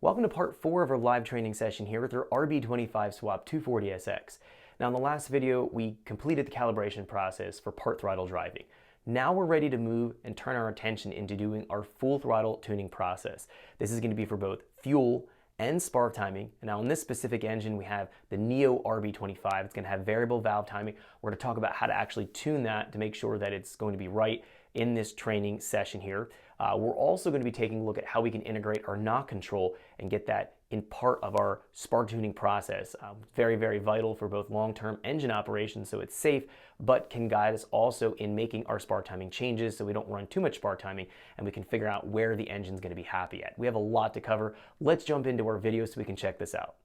Welcome to part 4 of our live training session here with our RB25 Swap 240SX. Now in the last video, we completed the calibration process for part throttle driving. Now we're ready to move and turn our attention into doing our full throttle tuning process. This is going to be for both fuel and spark timing. And now in this specific engine, we have the Neo RB25. It's going to have variable valve timing. We're going to talk about how to actually tune that to make sure that it's going to be right in this training session here. We're also going to be taking a look at how we can integrate our knock control and get that in part of our spark tuning process. Very, very vital for both long-term engine operations, so it's safe, but can guide us also in making our spark timing changes so we don't run too much spark timing and we can figure out where the engine's going to be happy at. We have a lot to cover. Let's jump into our video so we can check this out.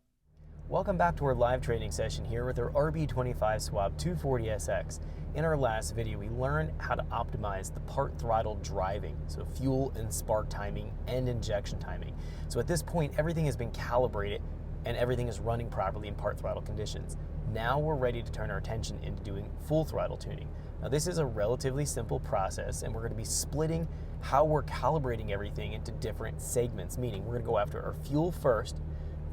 Welcome back to our live training session here with our RB25 Swap 240SX. In our last video, we learned how to optimize the part throttle driving, so fuel and spark timing and injection timing. So at this point, everything has been calibrated and everything is running properly in part throttle conditions. Now we're ready to turn our attention into doing full throttle tuning. Now this is a relatively simple process and we're going to be splitting how we're calibrating everything into different segments, meaning we're going to go after our fuel first,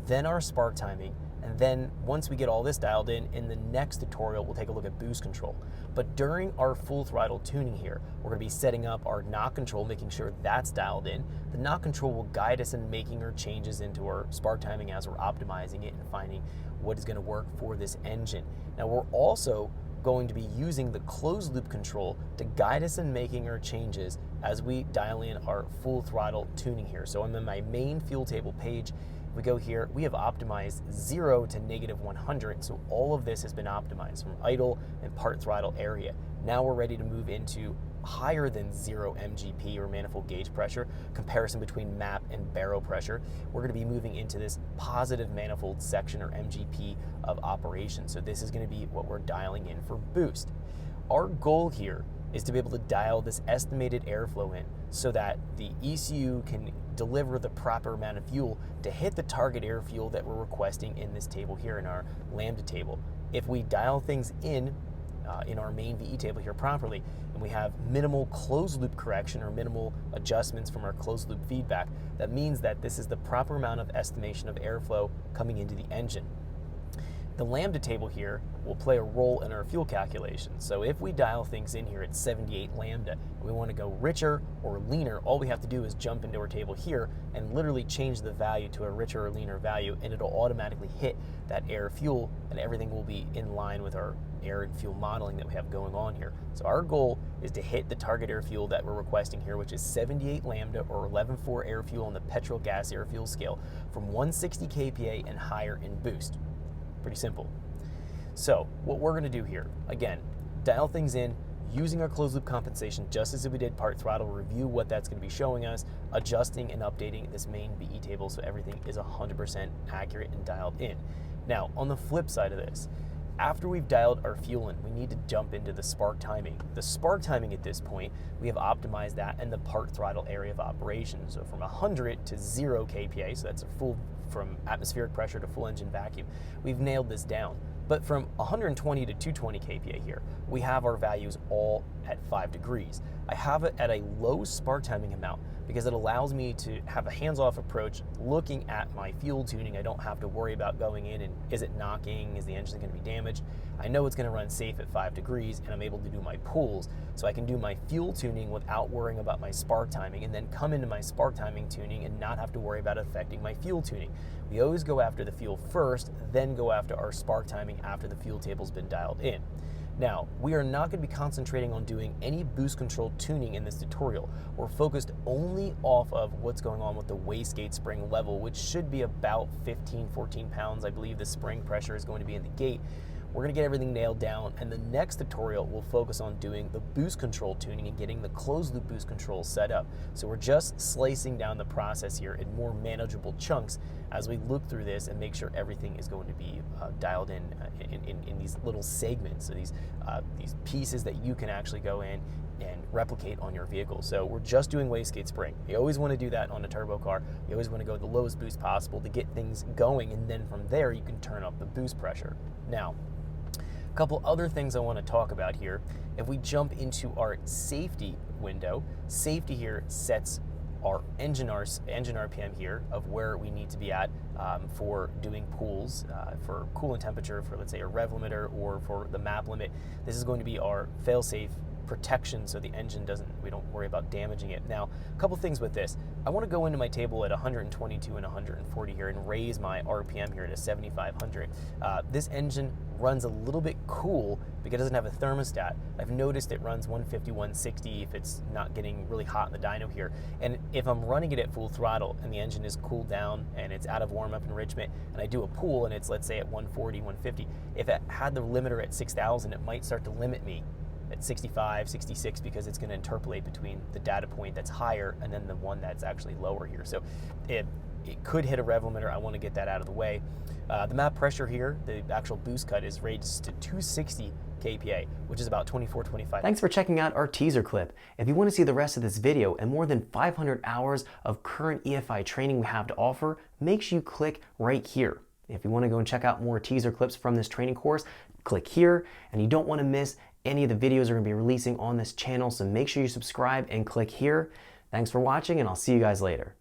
then our spark timing, and then once we get all this dialed in the next tutorial, we'll take a look at boost control. But during our full throttle tuning here, we're gonna be setting up our knock control, making sure that's dialed in. The knock control will guide us in making our changes into our spark timing as we're optimizing it and finding what is gonna work for this engine. Now we're also going to be using the closed loop control to guide us in making our changes as we dial in our full throttle tuning here. So I'm in my main fuel table page. We go here, we have optimized 0 to -100, so all of this has been optimized from idle and part throttle area. Now we're ready to move into higher than 0 MGP or manifold gauge pressure, comparison between map and barrel pressure. We're going to be moving into this positive manifold section or MGP of operation. So this is going to be what we're dialing in for boost. Our goal here is to be able to dial this estimated airflow in so that the ECU can deliver the proper amount of fuel to hit the target air fuel that we're requesting in this table here in our lambda table. If we dial things in our main VE table here properly, and we have minimal closed loop correction or minimal adjustments from our closed loop feedback, that means that this is the proper amount of estimation of airflow coming into the engine. The lambda table here will play a role in our fuel calculation. So if we dial things in here at 78 lambda, and we want to go richer or leaner, all we have to do is jump into our table here and literally change the value to a richer or leaner value, and it'll automatically hit that air fuel, and everything will be in line with our air and fuel modeling that we have going on here. So our goal is to hit the target air fuel that we're requesting here, which is 78 lambda or 11.4 air fuel on the petrol gas air fuel scale from 160 kPa and higher in boost. Pretty simple. So what we're going to do here, again, dial things in using our closed loop compensation just as if we did part throttle, review what that's going to be showing us, adjusting and updating this main VE table so everything is 100% accurate and dialed in. Now on the flip side of this, after we've dialed our fuel in, we need to jump into the spark timing. The spark timing at this point, we have optimized that in the part throttle area of operation. So from 100 to 0 kPa, so that's a full, from atmospheric pressure to full engine vacuum, we've nailed this down. But from 120 to 220 kPa here, we have our values all at 5 degrees. I have it at a low spark timing amount because it allows me to have a hands-off approach looking at my fuel tuning. I don't have to worry about going in and is it knocking, is the engine going to be damaged? I know it's going to run safe at 5 degrees and I'm able to do my pulls, so I can do my fuel tuning without worrying about my spark timing and then come into my spark timing tuning and not have to worry about affecting my fuel tuning. We always go after the fuel first, then go after our spark timing after the fuel table's been dialed in. Now, we are not going to be concentrating on doing any boost control tuning in this tutorial. We're focused only off of what's going on with the wastegate spring level, which should be about 14 pounds. I believe the spring pressure is going to be in the gate. We're going to get everything nailed down, and the next tutorial will focus on doing the boost control tuning and getting the closed loop boost control set up. So we're just slicing down the process here in more manageable chunks as we look through this and make sure everything is going to be dialed in these little segments, so these pieces that you can actually go in and replicate on your vehicle. So we're just doing wastegate spring. You always want to do that on a turbo car. You always want to go the lowest boost possible to get things going, and then from there you can turn up the boost pressure. Now, a couple other things I want to talk about here. If we jump into our safety window, safety here sets our engine RPM here of where we need to be at for doing pulls, for coolant temperature, for let's say a rev limiter, or for the map limit. This is going to be our fail-safe protection so the engine we don't worry about damaging it. Now, a couple things with this. I want to go into my table at 122 and 140 here and raise my RPM here to 7,500. This engine runs a little bit cool because it doesn't have a thermostat. I've noticed it runs 150, 160 if it's not getting really hot in the dyno here. And if I'm running it at full throttle and the engine is cooled down and it's out of warm-up enrichment and I do a pull and it's, let's say, at 140, 150, if it had the limiter at 6,000, it might start to limit me at 65, 66, because it's going to interpolate between the data point that's higher and then the one that's actually lower here. So it could hit a rev limiter. I want to get that out of the way. The map pressure here, the actual boost cut, is raised to 260 kPa, which is about 24, 25. Thanks for checking out our teaser clip. If you want to see the rest of this video and more than 500 hours of current EFI training we have to offer, make sure you click right here. If you want to go and check out more teaser clips from this training course, click here, and you don't want to miss any of the videos we're going to be releasing on this channel, so make sure you subscribe and click here. Thanks for watching, and I'll see you guys later.